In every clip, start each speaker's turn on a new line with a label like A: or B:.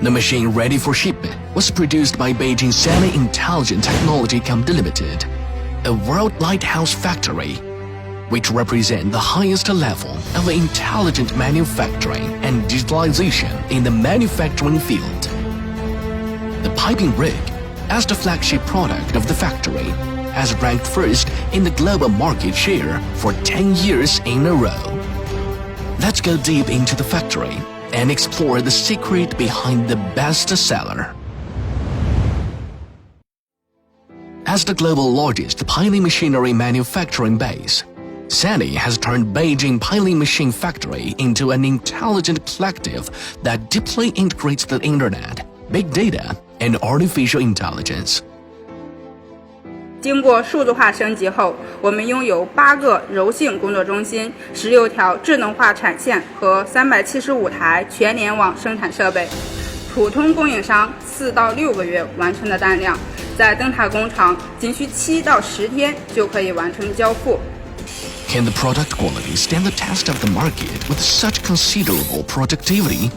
A: The machine ready for shipment was produced by Beijing Sany Intelligent Technology Company Limited, a world lighthouse factory, which represent the highest level of intelligent manufacturing and digitalization in the manufacturing field. The piping rig, as the flagship product of the factory, has ranked first in the global market share for 10 years in a row. Let's go deep into the factory and explore the secret behind the best seller. As the global largest piling machinery manufacturing base, Sany has turned Beijing Piling Machine Factory into an intelligent collective that deeply integrates the internet, big data, and artificial intelligence.
B: 经过数字化升级后，我们拥有8个柔性工作中心、16条智能化产线和375台全联网生产设备。普通供应商4到6个月完成的单量，在灯塔工厂仅需7到10天就可以完成交付。
A: Can the product quality stand the test of the market with such considerable productivity?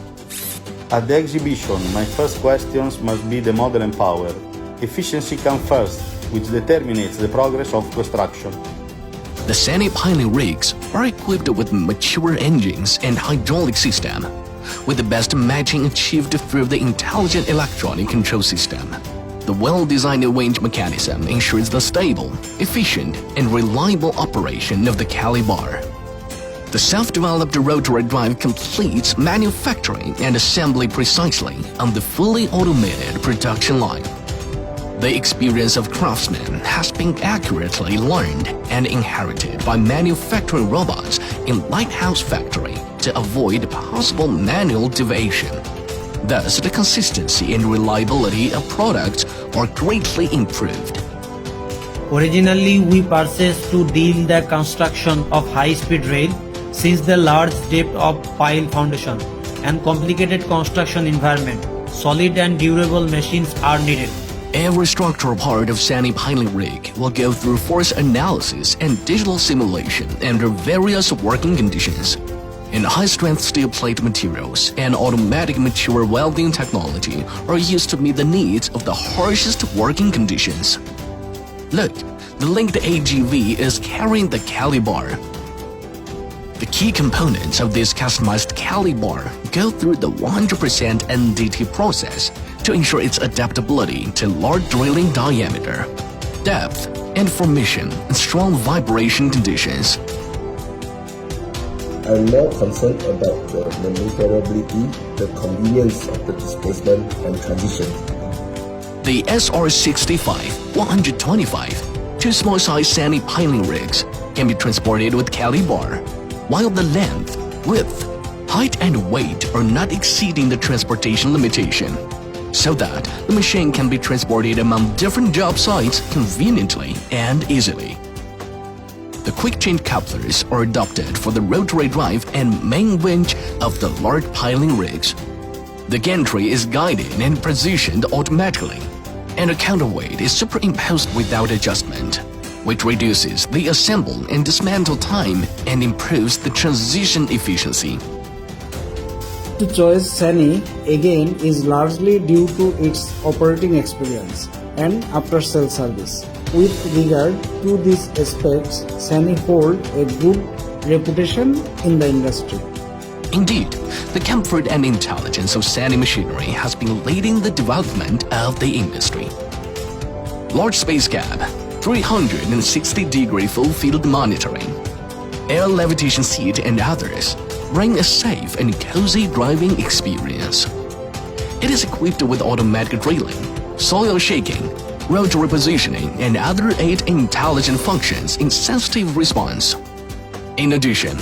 C: At the exhibition, my first questions must be the model and power. Efficiency comes first, which determines the progress of construction.
A: The Sany piling rigs are equipped with mature engines and hydraulic system, with the best matching achieved through the intelligent electronic control system. The well-designed winch mechanism ensures the stable, efficient, and reliable operation of the calibar. The self-developed rotary drive completes manufacturing and assembly precisely on the fully automated production line. The experience of craftsmen has been accurately learned and inherited by manufacturing robots in Lighthouse Factory to avoid possible manual deviation. Thus, the consistency and reliability of products are greatly improved.
D: Originally, we purchased to deal the construction of high-speed rail since the large depth of pile foundation and complicated construction environment. Solid and durable machines are needed.
A: Every structural part of Sany piling rig will go through force analysis and digital simulation under various working conditions. And high-strength steel plate materials and automatic mature welding technology are used to meet the needs of the harshest working conditions. Look, the linked AGV is carrying the calibar. The key components of this customized calibar go through the 100% NDT process to ensure its adaptability to large drilling diameter, depth, and formation in strong vibration conditions.
E: I'm more concerned about the maneuverability, the convenience of the displacement and transition.
A: The SR65-125, two small-size Sany piling rigs, can be transported with calibar, while the length, width, height, and weight are not exceeding the transportation limitation, so that the machine can be transported among different job sites conveniently and easily. The quick-change couplers are adopted for the rotary drive and main winch of the large piling rigs. The gantry is guided and positioned automatically, and a counterweight is superimposed without adjustment, which reduces the assemble and dismantle time and improves the transition efficiency.
F: To choose Sany again is largely due to its operating experience and after-sale service. With regard to these aspects, Sany holds a good reputation in the industry.
A: Indeed, the comfort and intelligence of Sany machinery has been leading the development of the industry. Large space cab, 360-degree full-field monitoring, air levitation seat, and others bring a safe and cozy driving experience. It is equipped with automatic drilling, soil shaking, rotary positioning, and other 8 intelligent functions in sensitive response. In addition,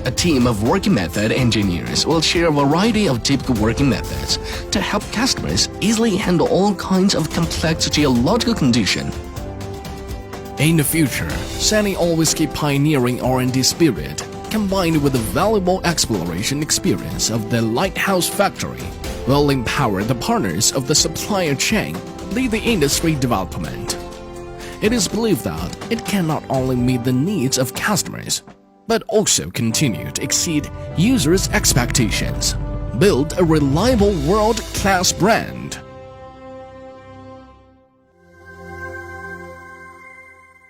A: a team of working method engineers will share a variety of typical working methods to help customers easily handle all kinds of complex geological conditions. In the future, Sany always keep pioneering R&D spirit, combined with the valuable exploration experience of the Lighthouse Factory, will empower the partners of the supplier chain lead the industry development. It is believed that it can not only meet the needs of customers, but also continue to exceed users' expectations. build a reliable world-class brand